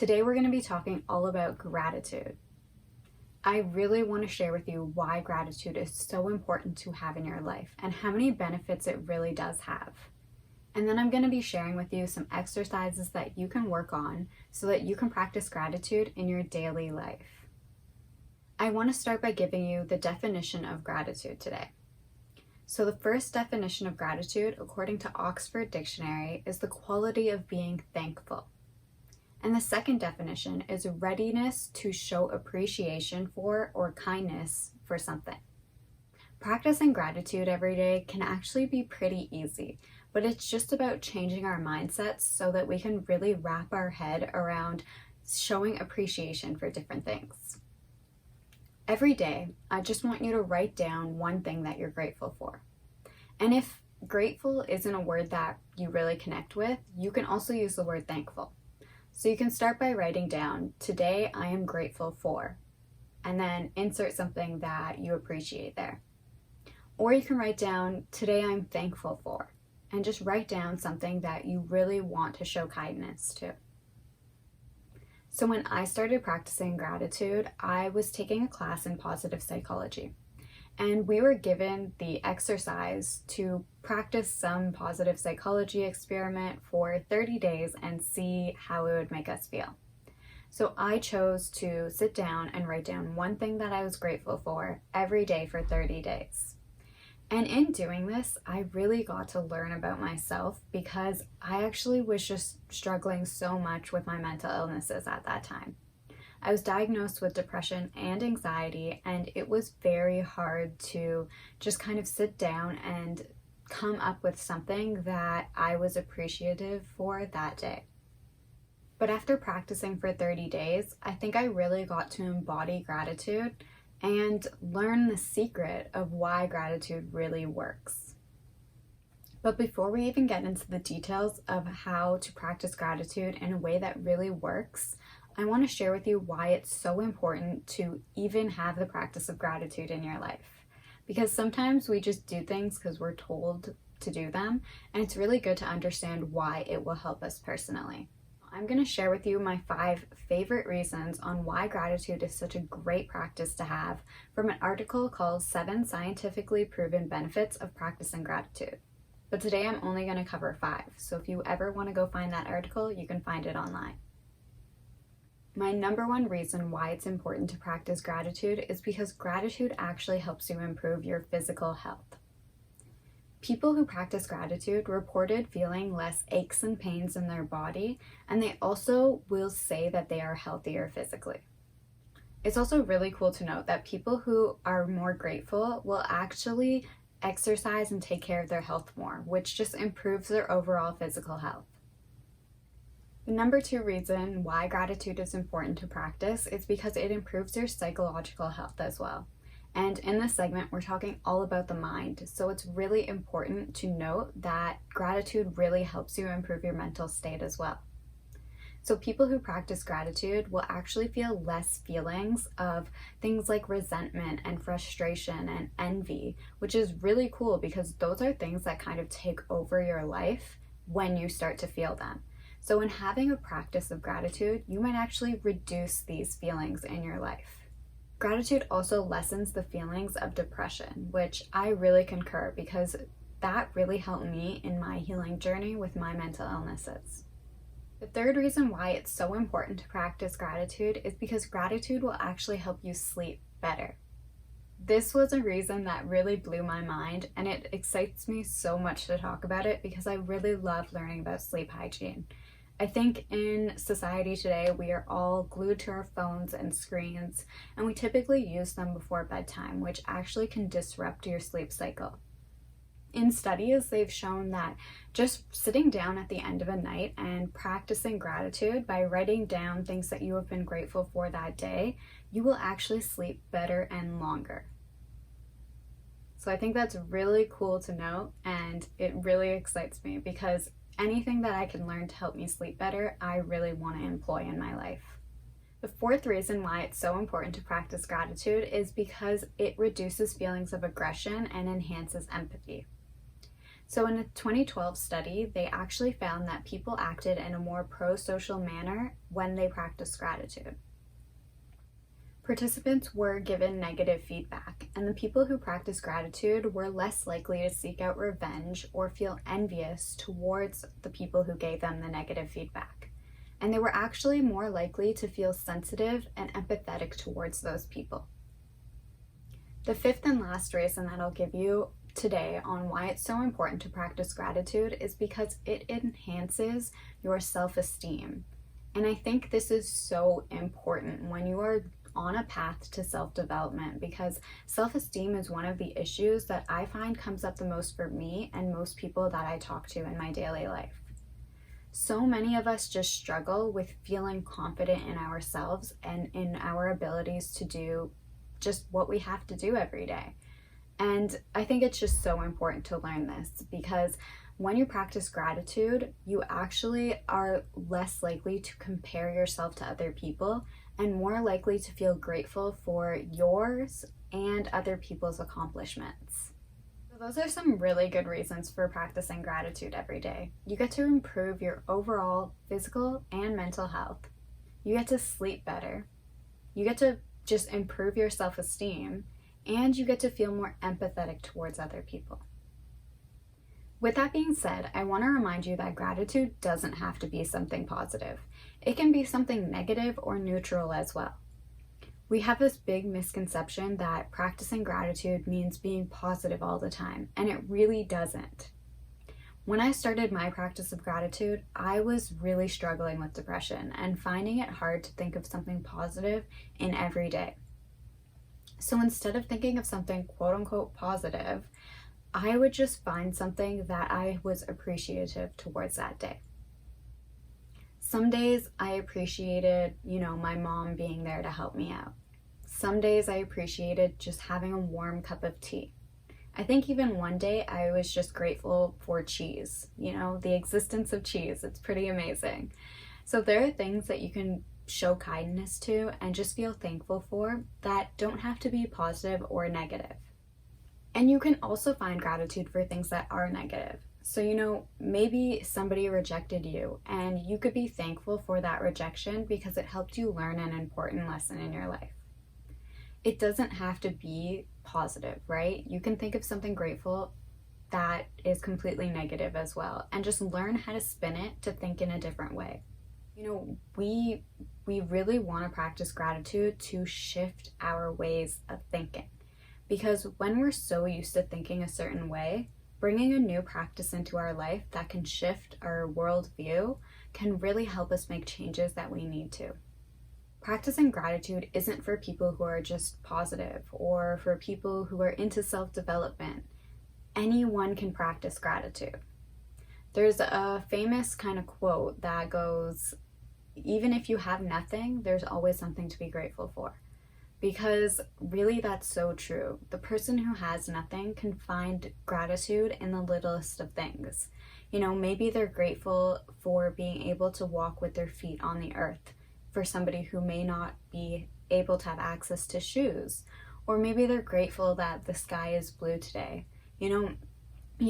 Today we're going to be talking all about gratitude. I really want to share with you why gratitude is so important to have in your life and how many benefits it really does have. And then I'm going to be sharing with you some exercises that you can work on so that you can practice gratitude in your daily life. I want to start by giving you the definition of gratitude today. So the first definition of gratitude, according to Oxford Dictionary, is the quality of being thankful. And the second definition is readiness to show appreciation for or kindness for something. Practicing gratitude every day can actually be pretty easy, but it's just about changing our mindsets so that we can really wrap our head around showing appreciation for different things. Every day, I just want you to write down one thing that you're grateful for. And if grateful isn't a word that you really connect with, you can also use the word thankful. So you can start by writing down, today I am grateful for, and then insert something that you appreciate there. Or you can write down, today I'm thankful for, and just write down something that you really want to show kindness to. So when I started practicing gratitude, I was taking a class in positive psychology. And we were given the exercise to practice some positive psychology experiment for 30 days and see how it would make us feel. So I chose to sit down and write down one thing that I was grateful for every day for 30 days. And in doing this, I really got to learn about myself because I actually was just struggling so much with my mental illnesses at that time. I was diagnosed with depression and anxiety, and it was very hard to just kind of sit down and come up with something that I was appreciative for that day. But after practicing for 30 days, I think I really got to embody gratitude and learn the secret of why gratitude really works. But before we even get into the details of how to practice gratitude in a way that really works, I want to share with you why it's so important to even have the practice of gratitude in your life. Because sometimes we just do things because we're told to do them, and it's really good to understand why it will help us personally. I'm going to share with you my 5 favorite reasons on why gratitude is such a great practice to have from an article called 7 Scientifically Proven Benefits of Practicing Gratitude. But today I'm only going to cover 5, so if you ever want to go find that article, you can find it online. My number 1 reason why it's important to practice gratitude is because gratitude actually helps you improve your physical health. People who practice gratitude reported feeling less aches and pains in their body, and they also will say that they are healthier physically. It's also really cool to note that people who are more grateful will actually exercise and take care of their health more, which just improves their overall physical health. The number 2 reason why gratitude is important to practice is because it improves your psychological health as well. And in this segment, we're talking all about the mind. So it's really important to note that gratitude really helps you improve your mental state as well. So people who practice gratitude will actually feel less feelings of things like resentment and frustration and envy, which is really cool because those are things that kind of take over your life when you start to feel them. So in having a practice of gratitude, you might actually reduce these feelings in your life. Gratitude also lessens the feelings of depression, which I really concur because that really helped me in my healing journey with my mental illnesses. The third reason why it's so important to practice gratitude is because gratitude will actually help you sleep better. This was a reason that really blew my mind, and it excites me so much to talk about it because I really love learning about sleep hygiene. I think in society today, we are all glued to our phones and screens, and we typically use them before bedtime, which actually can disrupt your sleep cycle. In studies, they've shown that just sitting down at the end of a night and practicing gratitude by writing down things that you have been grateful for that day, you will actually sleep better and longer. So I think that's really cool to note, and it really excites me because anything that I can learn to help me sleep better, I really want to employ in my life. The 4th reason why it's so important to practice gratitude is because it reduces feelings of aggression and enhances empathy. So in a 2012 study, they actually found that people acted in a more pro-social manner when they practiced gratitude. Participants were given negative feedback, and the people who practiced gratitude were less likely to seek out revenge or feel envious towards the people who gave them the negative feedback. And they were actually more likely to feel sensitive and empathetic towards those people. The fifth and last reason that I'll give you today on why it's so important to practice gratitude is because it enhances your self-esteem. And I think this is so important when you are on a path to self-development, because self-esteem is one of the issues that I find comes up the most for me and most people that I talk to in my daily life. So many of us just struggle with feeling confident in ourselves and in our abilities to do just what we have to do every day. And I think it's just so important to learn this, because when you practice gratitude, you actually are less likely to compare yourself to other people and more likely to feel grateful for yours and other people's accomplishments. So those are some really good reasons for practicing gratitude every day. You get to improve your overall physical and mental health. You get to sleep better. You get to just improve your self-esteem, and you get to feel more empathetic towards other people. With that being said, I want to remind you that gratitude doesn't have to be something positive. It can be something negative or neutral as well. We have this big misconception that practicing gratitude means being positive all the time, and it really doesn't. When I started my practice of gratitude, I was really struggling with depression and finding it hard to think of something positive in every day. So instead of thinking of something quote unquote positive, I would just find something that I was appreciative towards that day. Some days I appreciated, my mom being there to help me out. Some days I appreciated just having a warm cup of tea. I think even one day I was just grateful for cheese, the existence of cheese. It's pretty amazing. So there are things that you can show kindness to and just feel thankful for that don't have to be positive or negative. And you can also find gratitude for things that are negative. So, maybe somebody rejected you and you could be thankful for that rejection because it helped you learn an important lesson in your life. It doesn't have to be positive, right? You can think of something grateful that is completely negative as well, and just learn how to spin it to think in a different way. We really want to practice gratitude to shift our ways of thinking, because when we're so used to thinking a certain way, bringing a new practice into our life that can shift our worldview can really help us make changes that we need to. Practicing gratitude isn't for people who are just positive or for people who are into self-development. Anyone can practice gratitude. There's a famous kind of quote that goes, even if you have nothing, there's always something to be grateful for. Because really that's so true. The person who has nothing can find gratitude in the littlest of things. Maybe they're grateful for being able to walk with their feet on the earth, for somebody who may not be able to have access to shoes. Or maybe they're grateful that the sky is blue today. You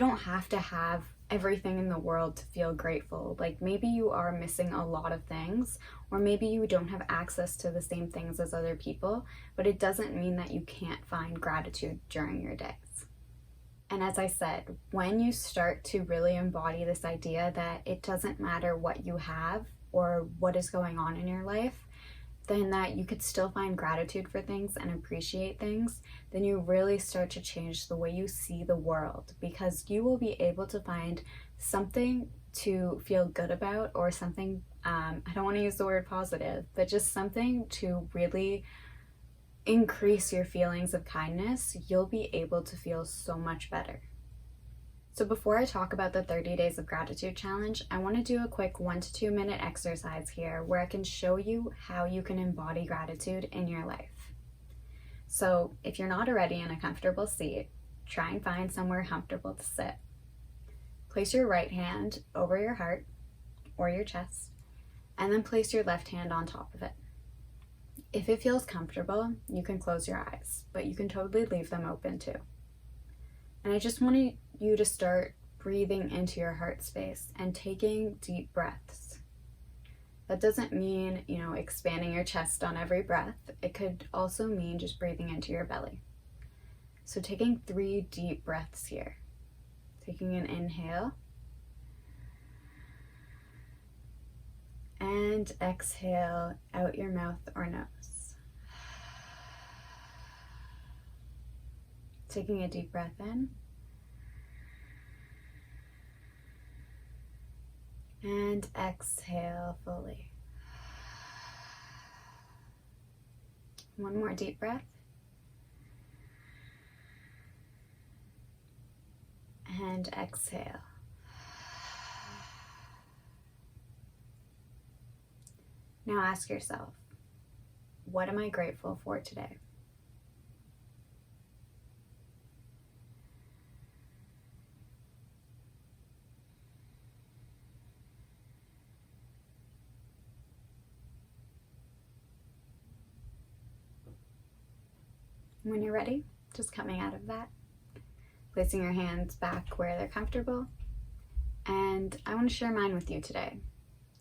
don't have to have everything in the world to feel grateful. Like maybe you are missing a lot of things, or maybe you don't have access to the same things as other people, but it doesn't mean that you can't find gratitude during your days. And as I said, when you start to really embody this idea that it doesn't matter what you have or what is going on in your life, then that you could still find gratitude for things and appreciate things, then you really start to change the way you see the world, because you will be able to find something to feel good about, or something, I don't want to use the word positive, but just something to really increase your feelings of kindness. You'll be able to feel so much better. So before I talk about the 30 Days of Gratitude Challenge, I want to do a quick 1 to 2 minute exercise here where I can show you how you can embody gratitude in your life. So if you're not already in a comfortable seat, try and find somewhere comfortable to sit. Place your right hand over your heart or your chest, and then place your left hand on top of it. If it feels comfortable, you can close your eyes, but you can totally leave them open too. And I just want you to start breathing into your heart space and taking deep breaths. That doesn't mean, expanding your chest on every breath. It could also mean just breathing into your belly. So taking 3 deep breaths here. Taking an inhale. And exhale out your mouth or nose. Taking a deep breath in. And exhale fully. One more deep breath. And exhale. Now ask yourself, what am I grateful for today? When you're ready, just coming out of that, placing your hands back where they're comfortable. And I want to share mine with you today.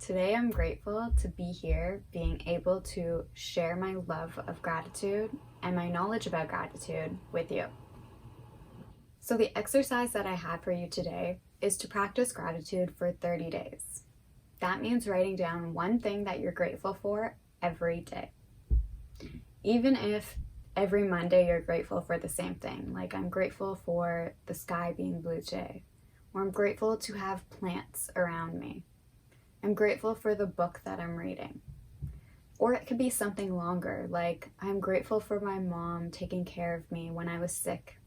Today I'm grateful to be here, being able to share my love of gratitude and my knowledge about gratitude with you. So the exercise that I have for you today is to practice gratitude for 30 days. That means writing down one thing that you're grateful for every day. Even if every Monday you're grateful for the same thing, like I'm grateful for the sky being blue today, or I'm grateful to have plants around me. I'm grateful for the book that I'm reading. Or it could be something longer, like I'm grateful for my mom taking care of me when I was sick.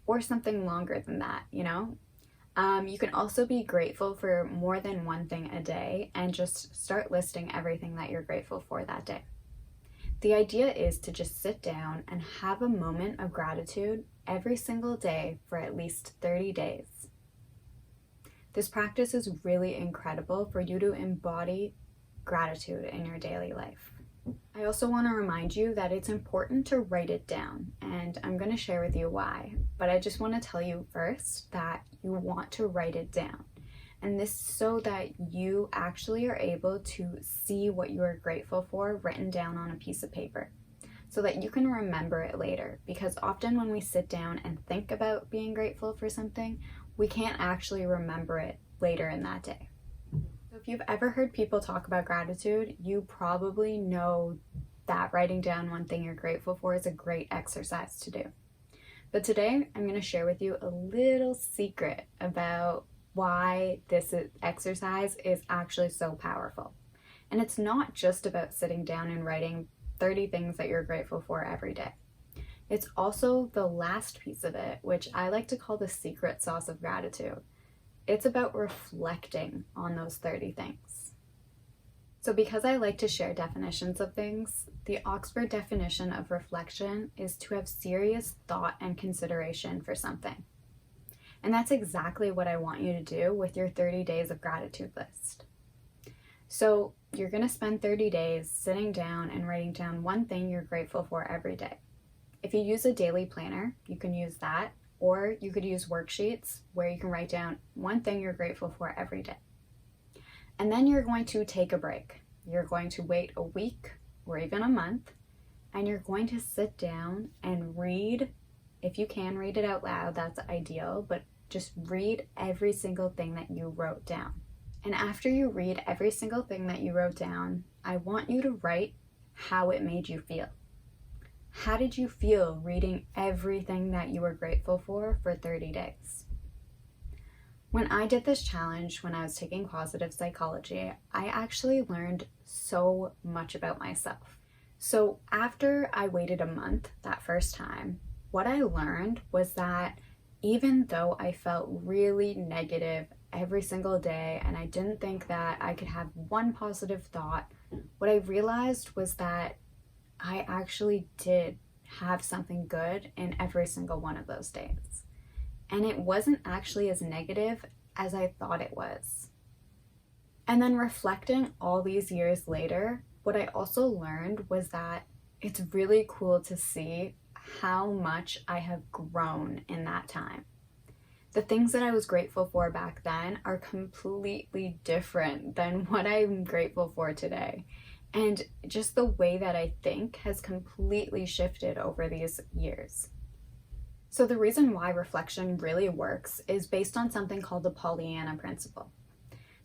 Or something longer than that, You can also be grateful for more than one thing a day and just start listing everything that you're grateful for that day. The idea is to just sit down and have a moment of gratitude every single day for at least 30 days. This practice is really incredible for you to embody gratitude in your daily life. I also want to remind you that it's important to write it down, and I'm going to share with you why, but I just want to tell you first that you want to write it down. And this so that you actually are able to see what you are grateful for written down on a piece of paper so that you can remember it later. Because often when we sit down and think about being grateful for something, we can't actually remember it later in that day. So if you've ever heard people talk about gratitude, you probably know that writing down one thing you're grateful for is a great exercise to do. But today I'm going to share with you a little secret about why this exercise is actually so powerful. And it's not just about sitting down and writing 30 things that you're grateful for every day. It's also the last piece of it, which I like to call the secret sauce of gratitude. It's about reflecting on those 30 things. So because I like to share definitions of things, the Oxford definition of reflection is to have serious thought and consideration for something. And that's exactly what I want you to do with your 30 days of gratitude list. So you're going to spend 30 days sitting down and writing down one thing you're grateful for every day. If you use a daily planner, you can use that, or you could use worksheets where you can write down one thing you're grateful for every day. And then you're going to take a break. You're going to wait a week or even a month, and you're going to sit down and read. If you can read it out loud, that's ideal, but just read every single thing that you wrote down. And after you read every single thing that you wrote down, I want you to write how it made you feel. How did you feel reading everything that you were grateful for 30 days? When I did this challenge, when I was taking positive psychology, I actually learned so much about myself. So after I waited a month that first time, what I learned was that even though I felt really negative every single day and I didn't think that I could have one positive thought, what I realized was that I actually did have something good in every single one of those days. And it wasn't actually as negative as I thought it was. And then reflecting all these years later, what I also learned was that it's really cool to see how much I have grown in that time. The things that I was grateful for back then are completely different than what I'm grateful for today. And just the way that I think has completely shifted over these years. So, the reason why reflection really works is based on something called the Pollyanna Principle.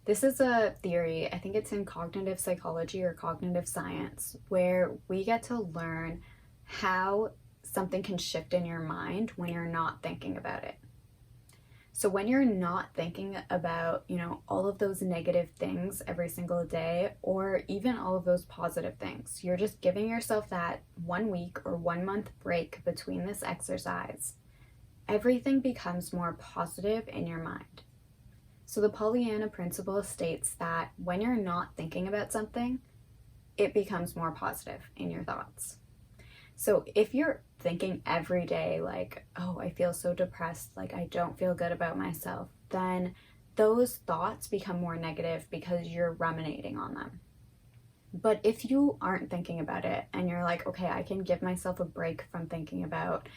This is a theory, I think it's in cognitive psychology or cognitive science, where we get to learn how something can shift in your mind when you're not thinking about it. So when you're not thinking about, all of those negative things every single day, or even all of those positive things, you're just giving yourself that 1 week or 1 month break between this exercise, everything becomes more positive in your mind. So the Pollyanna Principle states that when you're not thinking about something, it becomes more positive in your thoughts. So if you're thinking every day like, oh, I feel so depressed, like I don't feel good about myself, then those thoughts become more negative because you're ruminating on them. But if you aren't thinking about it and you're like, okay, I can give myself a break from thinking about,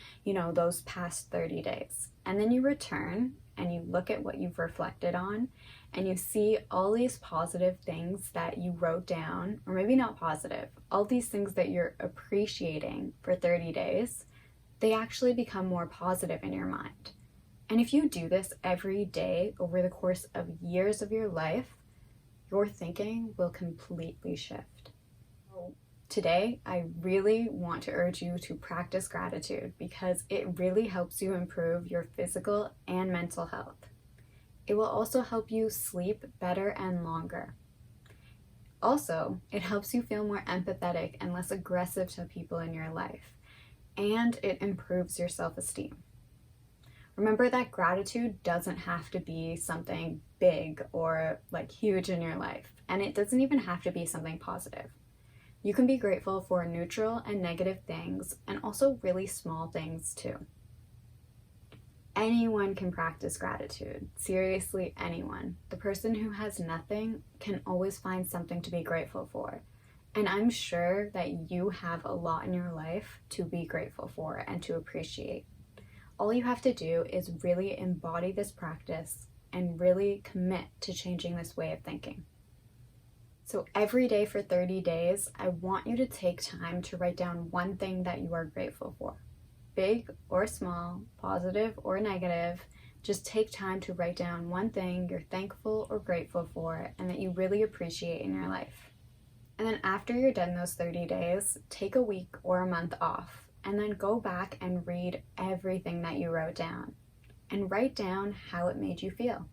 those past 30 days, and then you return and you look at what you've reflected on and you see all these positive things that you wrote down, or maybe not positive, all these things that you're appreciating for 30 days, they actually become more positive in your mind. And if you do this every day over the course of years of your life, your thinking will completely shift. Today, I really want to urge you to practice gratitude because it really helps you improve your physical and mental health. It will also help you sleep better and longer. Also, it helps you feel more empathetic and less aggressive to people in your life, and it improves your self-esteem. Remember that gratitude doesn't have to be something big or huge in your life, and it doesn't even have to be something positive. You can be grateful for neutral and negative things, and also really small things too. Anyone can practice gratitude. Seriously, anyone. The person who has nothing can always find something to be grateful for. And I'm sure that you have a lot in your life to be grateful for and to appreciate. All you have to do is really embody this practice and really commit to changing this way of thinking. So every day for 30 days, I want you to take time to write down one thing that you are grateful for. Big or small, positive or negative, just take time to write down one thing you're thankful or grateful for and that you really appreciate in your life. And then after you're done those 30 days, take a week or a month off and then go back and read everything that you wrote down and write down how it made you feel.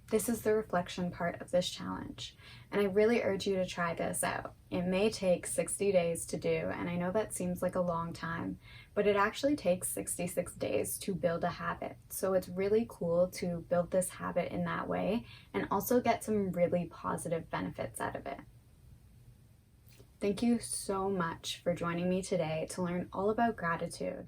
This is the reflection part of this challenge, and I really urge you to try this out. It may take 60 days to do, and I know that seems like a long time, but it actually takes 66 days to build a habit. So it's really cool to build this habit in that way and also get some really positive benefits out of it. Thank you so much for joining me today to learn all about gratitude.